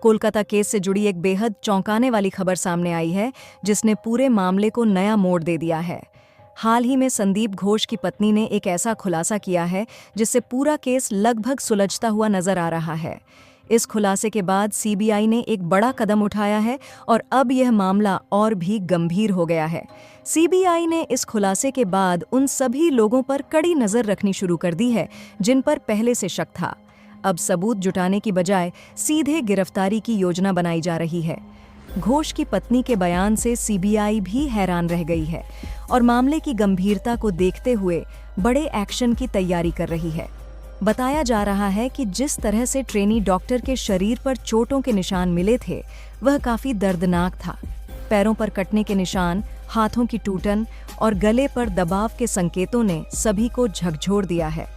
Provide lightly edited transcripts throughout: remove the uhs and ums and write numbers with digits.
Kolkata case से जुड़ी एक बेहद चौंकाने वाली खबर सामने आई है, जिसने पूरे मामले को नया मोड़ दे दिया है। हाल ही में संदीप घोष की पत्नी ने एक ऐसा खुलासा किया है जिससे पूरा केस लगभग सुलझता हुआ नजर आ रहा है। इस खुलासे के बाद सीबीआई ने एक बड़ा कदम उठाया है और अब यह मामला और भी गंभीर हो गया है। सीबीआई ने इस खुलासे के बाद उन सभी लोगों पर कड़ी नजर रखनी शुरू कर दी है जिन पर पहले से शक था। अब सबूत जुटाने की बजाय सीधे गिरफ्तारी की योजना बनाई जा रही है। घोष की पत्नी के बयान से सीबीआई भी हैरान रह गई है और मामले की गंभीरता को देखते हुए बड़े एक्शन की तैयारी कर रही है। बताया जा रहा है कि जिस तरह से ट्रेनी डॉक्टर के शरीर पर चोटों के निशान मिले थे, वह काफी दर्दनाक था। पैरों पर कटने के निशान, हाथों की टूटन और गले पर दबाव के संकेतों ने सभी को झकझोर दिया है।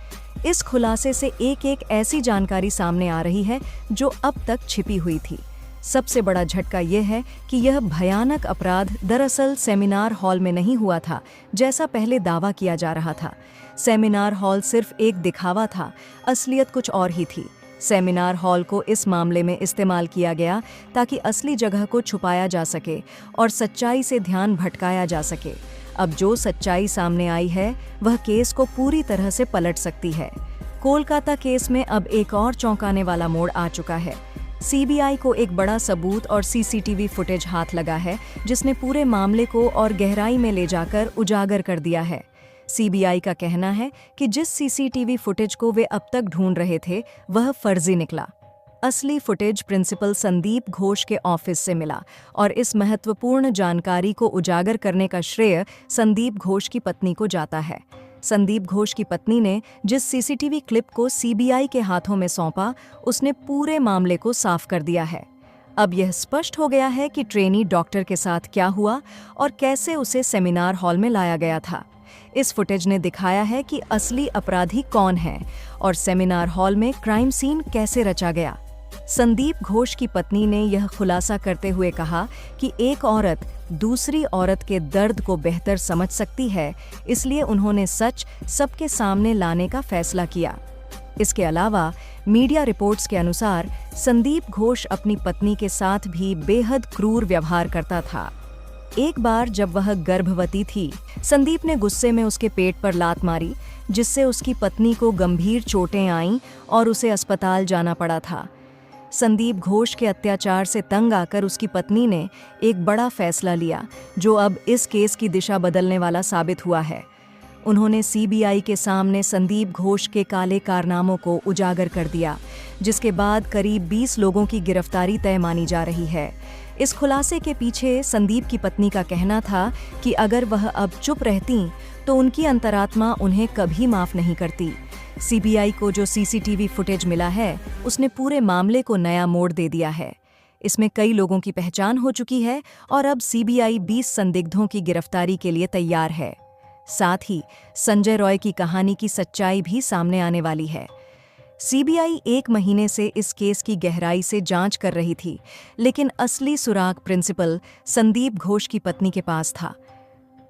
इस खुलासे से एक एक ऐसी जानकारी सामने आ रही है जो अब तक छिपी हुई थी। सबसे बड़ा झटका यह है कि यह भयानक अपराध दरअसल सेमिनार हॉल में नहीं हुआ था, जैसा पहले दावा किया जा रहा था। सेमिनार हॉल सिर्फ एक दिखावा था, असलियत कुछ और ही थी। सेमिनार हॉल को इस मामले में इस्तेमाल किया गया ताकि असली जगह को छुपाया जा सके और सच्चाई से ध्यान भटकाया जा सके। अब जो सच्चाई सामने आई है, वह केस को पूरी तरह से पलट सकती है। कोलकाता केस में अब एक और चौंकाने वाला मोड़ आ चुका है। सीबीआई को एक बड़ा सबूत और सीसीटीवी फुटेज हाथ लगा है, जिसने पूरे मामले को और गहराई में ले जाकर उजागर कर दिया है। सीबीआई का कहना है कि जिस सीसीटीवी फुटेज को वे अब तक ढूंढ रहे थे, वह फर्जी निकला। असली फुटेज प्रिंसिपल संदीप घोष के ऑफिस से मिला और इस महत्वपूर्ण जानकारी को उजागर करने का श्रेय संदीप घोष की पत्नी को जाता है। संदीप घोष की पत्नी ने जिस सीसीटीवी क्लिप को सीबीआई के हाथों में सौंपा, उसने पूरे मामले को साफ कर दिया है। अब यह स्पष्ट हो गया है कि ट्रेनी डॉक्टर के साथ क्या हुआ और कैसे उसे सेमिनार हॉल में लाया गया था। इस फुटेज ने दिखाया है कि असली अपराधी कौन है और सेमिनार हॉल में क्राइम सीन कैसे रचा गया। संदीप घोष की पत्नी ने यह खुलासा करते हुए कहा कि एक औरत दूसरी औरत के दर्द को बेहतर समझ सकती है, इसलिए उन्होंने सच सबके सामने लाने का फैसला किया। इसके अलावा मीडिया रिपोर्ट्स के अनुसार संदीप घोष अपनी पत्नी के साथ भी बेहद क्रूर व्यवहार करता था। एक बार जब वह गर्भवती थी, संदीप ने गुस्से में उसके पेट पर लात मारी, जिससे उसकी पत्नी को गंभीर चोटें आईं और उसे अस्पताल जाना पड़ा था। संदीप घोष के अत्याचार से तंग आकर उसकी पत्नी ने एक बड़ा फैसला लिया, जो अब इस केस की दिशा बदलने वाला साबित हुआ है। उन्होंने सीबीआई के सामने संदीप घोष के काले कारनामों को उजागर कर दिया, जिसके बाद करीब 20 लोगों की गिरफ्तारी तय मानी जा रही है। इस खुलासे के पीछे संदीप की पत्नी का कहना था कि अगर वह अब चुप रहतीं, तो उनकी अंतरात्मा उन्हें कभी माफ नहीं करती। सीबीआई को जो सीसीटीवी फुटेज मिला है, उसने पूरे मामले को नया मोड़ दे दिया है। इसमें कई लोगों की पहचान हो चुकी है और अब सीबीआई 20 संदिग्धों की गिरफ्तारी के लिए तैयार है। साथ ही संजय रॉय की कहानी की सच्चाई भी सामने आने वाली है। सीबीआई 1 महीने से इस केस की गहराई से जांच कर रही थी, लेकिन असली सुराग प्रिंसिपल संदीप घोष की पत्नी के पास था।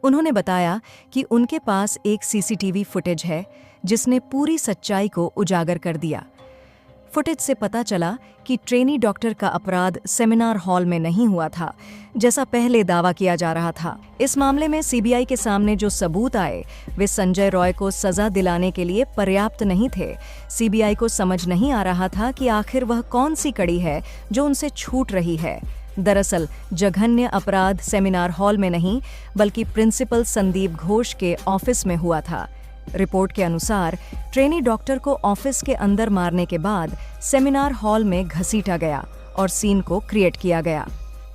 उन्होंने बताया कि उनके पास एक सीसीटीवी फुटेज है जिसने पूरी सच्चाई को उजागर कर दिया। फुटेज से पता चला कि ट्रेनी डॉक्टर का अपराध सेमिनार हॉल में नहीं हुआ था, जैसा पहले दावा किया जा रहा था। इस मामले में सीबीआई के सामने जो सबूत आए, वे संजय रॉय को सजा दिलाने के लिए पर्याप्त नहीं थे। सीबीआई को समझ नहीं आ रहा था कि आखिर वह कौन सी कड़ी है जो उनसे छूट रही है। दरअसल जघन्य अपराध सेमिनार हॉल में नहीं, बल्कि प्रिंसिपल संदीप घोष के ऑफिस में हुआ था। रिपोर्ट के अनुसार ट्रेनी डॉक्टर को ऑफिस के अंदर मारने के बाद सेमिनार हॉल में घसीटा गया और सीन को क्रिएट किया गया।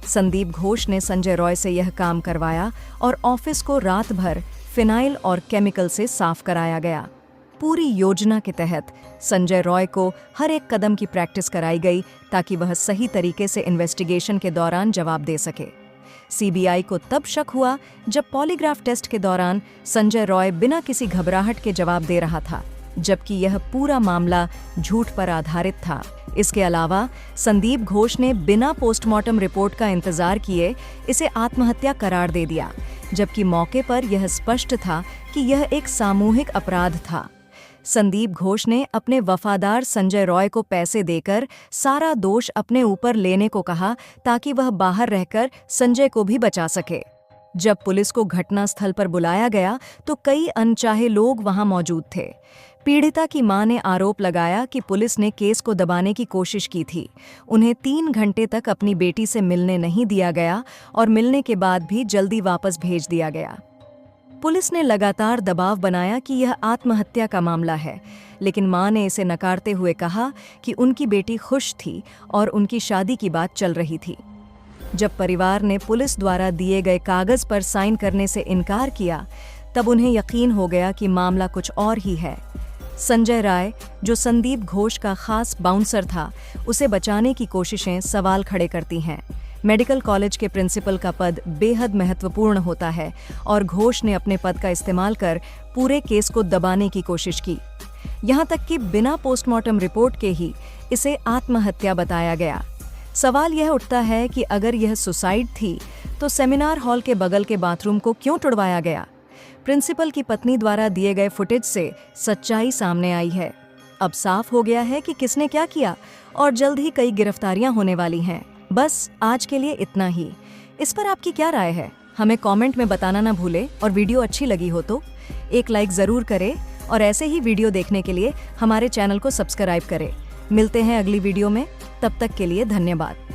संदीप घोष ने संजय रॉय से यह काम करवाया और ऑफिस को रात भर फिनाइल और केमिकल से साफ कराया गया। पूरी योजना के तहत संजय रॉय को हर एक कदम की प्रैक्टिस कराई गई ताकि वह सही तरीके से इन्वेस्टिगेशन के दौरान जवाब दे सके। सीबीआई को तब शक हुआ जब पॉलीग्राफ टेस्ट के दौरान संजय रॉय बिना किसी घबराहट के जवाब दे रहा था, जबकि यह पूरा मामला झूठ पर आधारित था। इसके अलावा संदीप घोष ने बिना पोस्टमार्टम रिपोर्ट का इंतजार किए इसे आत्महत्या करार दे दिया, जबकि मौके पर यह स्पष्ट था कि यह एक सामूहिक अपराध था। संदीप घोष ने अपने वफादार संजय रॉय को पैसे देकर सारा दोष अपने ऊपर लेने को कहा ताकि वह बाहर रहकर संजय को भी बचा सके। जब पुलिस को घटनास्थल पर बुलाया गया तो कई अनचाहे लोग वहां मौजूद थे। पीड़िता की मां ने आरोप लगाया कि पुलिस ने केस को दबाने की कोशिश की थी। उन्हें 3 घंटे तक अपनी बेटी से मिलने नहीं दिया गया और मिलने के बाद भी जल्दी वापस भेज दिया गया। पुलिस ने लगातार दबाव बनाया कि यह आत्महत्या का मामला है, लेकिन मां ने इसे नकारते हुए कहा कि उनकी बेटी खुश थी और उनकी शादी की बात चल रही थी। जब परिवार ने पुलिस द्वारा दिए गए कागज पर साइन करने से इनकार किया, तब उन्हें यकीन हो गया कि मामला कुछ और ही है। संजय राय, जो संदीप घोष का खास बाउंसर था, उसे बचाने की कोशिशें सवाल खड़े करती हैं। मेडिकल कॉलेज के प्रिंसिपल का पद बेहद महत्वपूर्ण होता है और घोष ने अपने पद का इस्तेमाल कर पूरे केस को दबाने की कोशिश की। यहाँ तक कि बिना पोस्टमार्टम रिपोर्ट के ही इसे आत्महत्या बताया गया। सवाल यह उठता है कि अगर यह सुसाइड थी तो सेमिनार हॉल के बगल के बाथरूम को क्यों तुड़वाया गया? प्रिंसिपल की पत्नी द्वारा दिए गए फुटेज से सच्चाई सामने आई है। अब साफ हो गया है कि किसने क्या किया और जल्द ही कई गिरफ्तारियां होने वाली हैं। बस आज के लिए इतना ही। इस पर आपकी क्या राय है? हमें कमेंट में बताना ना भूलें और वीडियो अच्छी लगी हो तो एक लाइक ज़रूर करें और ऐसे ही वीडियो देखने के लिए हमारे चैनल को सब्सक्राइब करें। मिलते हैं अगली वीडियो में, तब तक के लिए धन्यवाद।